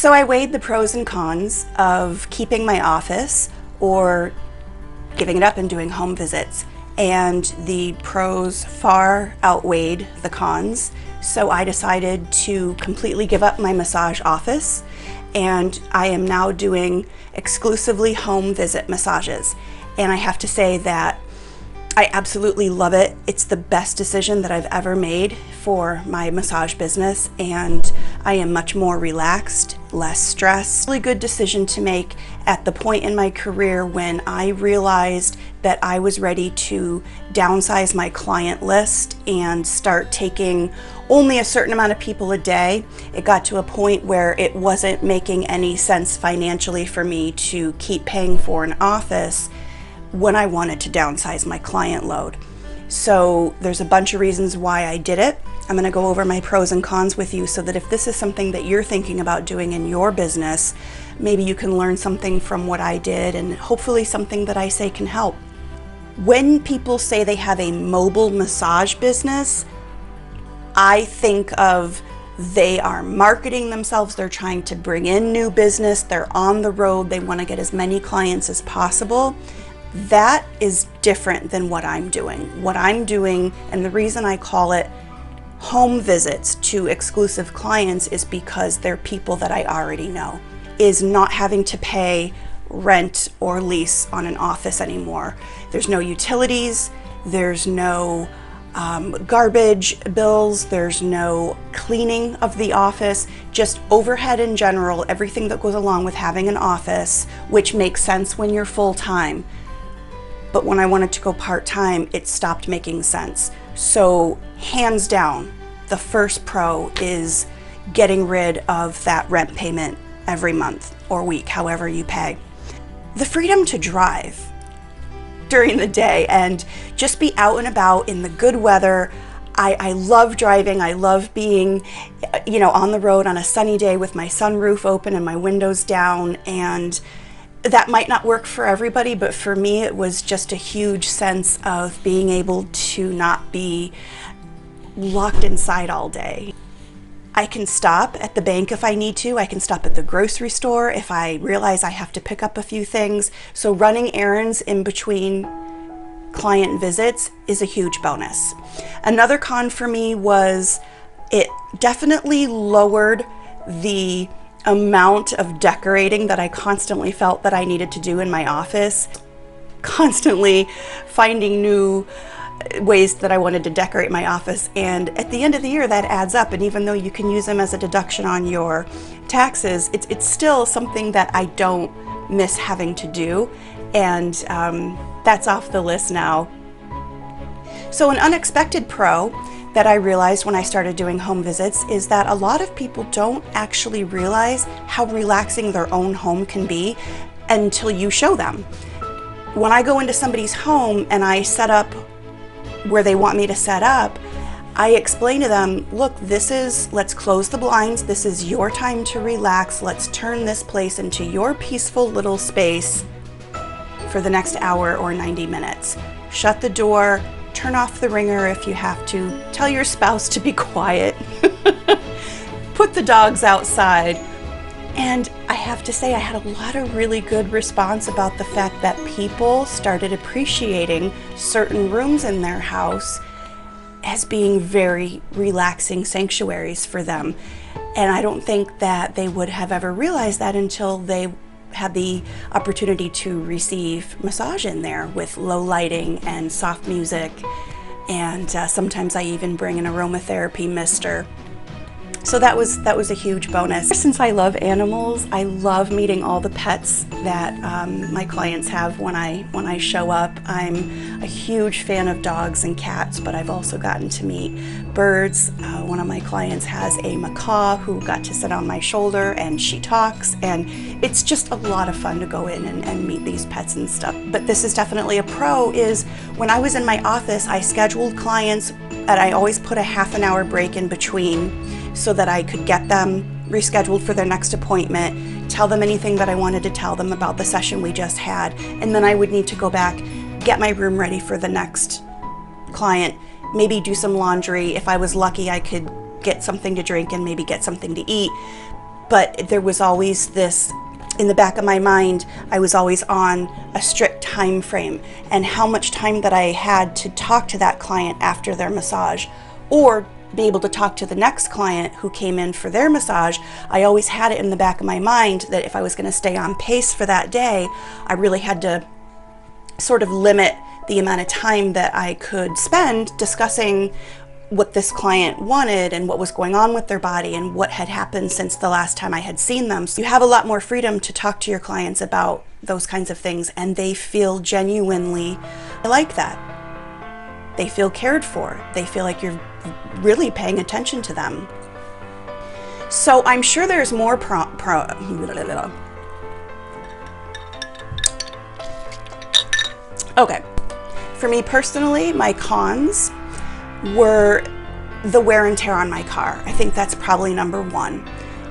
So I weighed the pros and cons of keeping my office or giving it up and doing home visits, and the pros far outweighed the cons. So I decided to completely give up my massage office, and I am now doing exclusively home visit massages. And I have to say that I absolutely love it. It's the best decision that I've ever made for my massage business, and I am much more relaxed, less stressed. Really good decision to make at the point in my career when I realized that I was ready to downsize my client list and start taking only a certain amount of people a day. It got to a point where it wasn't making any sense financially for me to keep paying for an office when I wanted to downsize my client load. So there's a bunch of reasons why I did it. I'm going to go over my pros and cons with you so that if this is something that you're thinking about doing in your business, maybe you can learn something from what I did, and hopefully something that I say can help. When people say they have a mobile massage business, I think of they are marketing themselves, they're trying to bring in new business, they're on the road, they want to get as many clients as possible. That is different than what I'm doing. What I'm doing, and the reason I call it home visits to exclusive clients, is because they're people that I already know, is not having to pay rent or lease on an office anymore. There's no utilities, there's no garbage bills, there's no cleaning of the office, just overhead in general, everything that goes along with having an office, which makes sense when you're full-time. But when I wanted to go part-time, it stopped making sense. So hands down, the first pro is getting rid of that rent payment every month or week, however you pay. The freedom to drive during the day and just be out and about in the good weather. I love driving. I love being, on the road on a sunny day with my sunroof open and my windows down. And that might not work for everybody, but for me, it was just a huge sense of being able to not be locked inside all day. I can stop at the bank if I need to. I can stop at the grocery store if I realize I have to pick up a few things. So running errands in between client visits is a huge bonus. Another con for me was it definitely lowered the amount of decorating that I constantly felt that I needed to do in my office. Constantly finding new ways that I wanted to decorate my office, and at the end of the year that adds up, and even though you can use them as a deduction on your taxes, it's still something that I don't miss having to do, and that's off the list now. So an unexpected pro that I realized when I started doing home visits is that a lot of people don't actually realize how relaxing their own home can be until you show them. When I go into somebody's home and I set up where they want me to set up, I explain to them, look, let's close the blinds, this is your time to relax, let's turn this place into your peaceful little space for the next hour or 90 minutes. Shut the door, turn off the ringer if you have to, tell your spouse to be quiet, put the dogs outside. And I have to say, I had a lot of really good response about the fact that people started appreciating certain rooms in their house as being very relaxing sanctuaries for them. And I don't think that they would have ever realized that until they had the opportunity to receive massage in there with low lighting and soft music. And sometimes I even bring an aromatherapy mister. So that was a huge bonus. Since I love animals, I love meeting all the pets that my clients have when I show up. I'm a huge fan of dogs and cats, but I've also gotten to meet birds. One of my clients has a macaw who got to sit on my shoulder, and she talks, and it's just a lot of fun to go in and meet these pets and stuff. But this is definitely a pro, is when I was in my office, I scheduled clients, and I always put a half an hour break in between, so that I could get them rescheduled for their next appointment, tell them anything that I wanted to tell them about the session we just had, and then I would need to go back, get my room ready for the next client, maybe do some laundry. If I was lucky, I could get something to drink and maybe get something to eat. but there was always this, in the back of my mind, I was always on a strict time frame and how much time that I had to talk to that client after their massage, or be able to talk to the next client who came in for their massage. I always had it in the back of my mind that if I was going to stay on pace for that day, I really had to sort of limit the amount of time that I could spend discussing what this client wanted and what was going on with their body and what had happened since the last time I had seen them. So you have a lot more freedom to talk to your clients about those kinds of things, and they feel genuinely like that. They feel cared for. They feel like you're really paying attention to them. So I'm sure there's more Okay. For me personally, my cons were the wear and tear on my car. I think that's probably number one.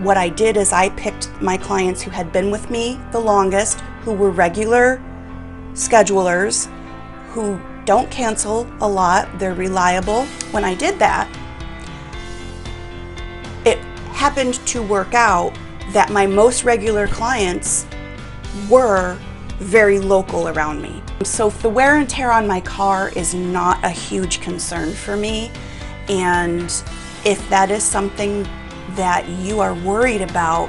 What I did is I picked my clients who had been with me the longest, who were regular schedulers, who don't cancel a lot, they're reliable. When I did that, it happened to work out that my most regular clients were very local around me. So the wear and tear on my car is not a huge concern for me, and if that is something that you are worried about,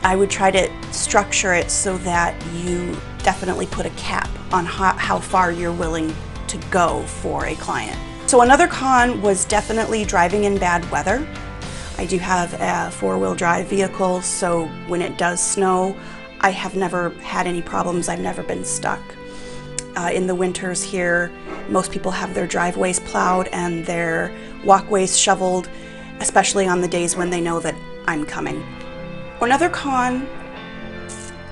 I would try to structure it so that you definitely put a cap on how far you're willing to go for a client. So another con was definitely driving in bad weather. I do have a four-wheel drive vehicle, so when it does snow, I have never had any problems. I've never been stuck. In the winters here, most people have their driveways plowed and their walkways shoveled, especially on the days when they know that I'm coming. Another con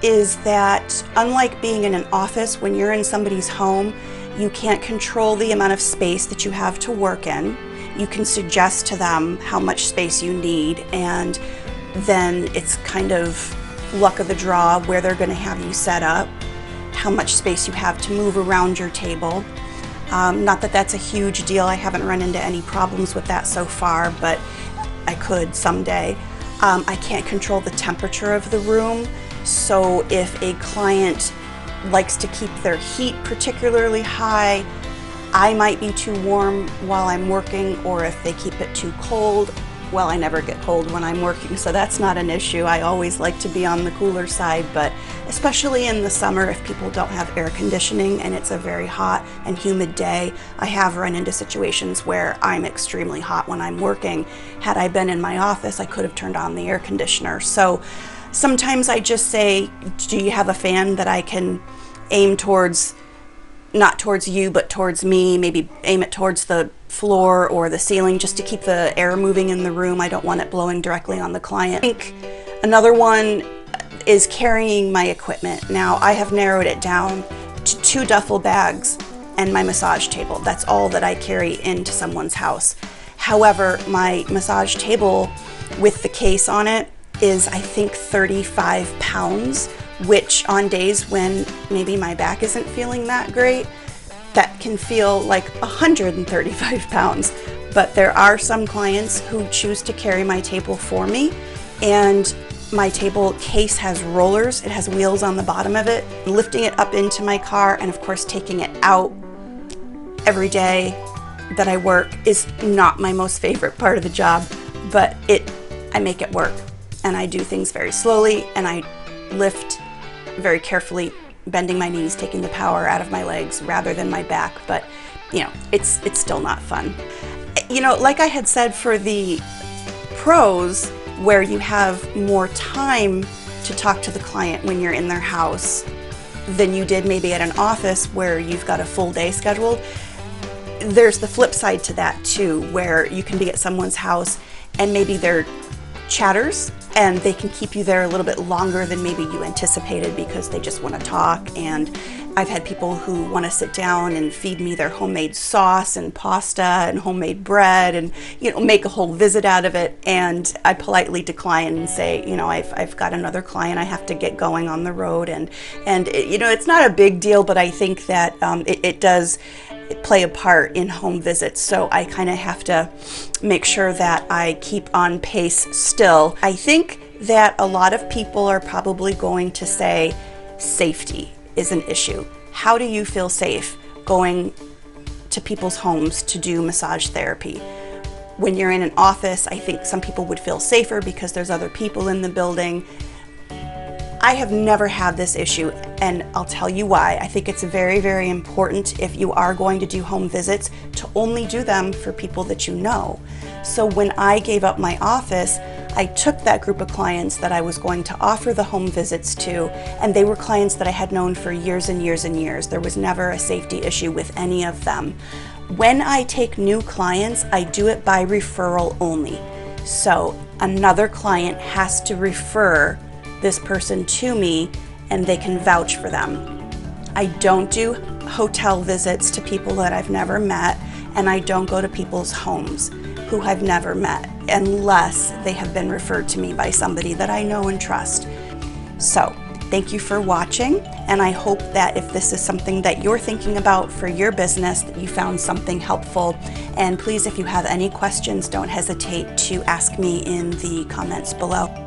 is that unlike being in an office, when you're in somebody's home, you can't control the amount of space that you have to work in. You can suggest to them how much space you need, and then it's kind of luck of the draw where they're going to have you set up, how much space you have to move around your table. Not that that's a huge deal. I haven't run into any problems with that so far, but I could someday. I can't control the temperature of the room, so if a client likes to keep their heat particularly high, I might be too warm while I'm working, or if they keep it too cold, well, I never get cold when I'm working, so that's not an issue. I always like to be on the cooler side, but especially in the summer, if people don't have air conditioning and it's a very hot and humid day, I have run into situations where I'm extremely hot when I'm working. Had I been in my office, I could have turned on the air conditioner. So sometimes I just say, do you have a fan that I can aim towards, not towards you, but towards me, maybe aim it towards the floor or the ceiling just to keep the air moving in the room. I don't want it blowing directly on the client. I think another one is carrying my equipment. Now I have narrowed it down to 2 duffel bags and my massage table. That's all that I carry into someone's house. However, my massage table with the case on it is, I think, 35 pounds, which on days when maybe my back isn't feeling that great, that can feel like 135 pounds. But there are some clients who choose to carry my table for me, and my table case has rollers. It has wheels on the bottom of it. Lifting it up into my car and of course taking it out every day that I work is not my most favorite part of the job, but I make it work, and I do things very slowly, and I lift very carefully, bending my knees, taking the power out of my legs rather than my back. But you know, it's still not fun. You know, like I had said, for the pros, where you have more time to talk to the client when you're in their house than you did maybe at an office where you've got a full day scheduled, there's the flip side to that too, where you can be at someone's house and maybe they're chatters and they can keep you there a little bit longer than maybe you anticipated because they just want to talk. And I've had people who want to sit down and feed me their homemade sauce and pasta and homemade bread and, you know, make a whole visit out of it. And I politely decline and say, you know, I've got another client, I have to get going on the road. And it, you know, it's not a big deal, but I think that it does play a part in home visits, so I kind of have to make sure that I keep on pace still. I think that a lot of people are probably going to say safety is an issue. How do you feel safe going to people's homes to do massage therapy? When you're in an office, I think some people would feel safer because there's other people in the building. I have never had this issue, and I'll tell you why. I think it's very, very important, if you are going to do home visits, to only do them for people that you know. So when I gave up my office, I took that group of clients that I was going to offer the home visits to, and they were clients that I had known for years and years and years. There was never a safety issue with any of them. When I take new clients, I do it by referral only. So another client has to refer this person to me, and they can vouch for them. I don't do hotel visits to people that I've never met, and I don't go to people's homes who I've never met unless they have been referred to me by somebody that I know and trust. So thank you for watching, and I hope that if this is something that you're thinking about for your business, that you found something helpful. And please, if you have any questions, don't hesitate to ask me in the comments below.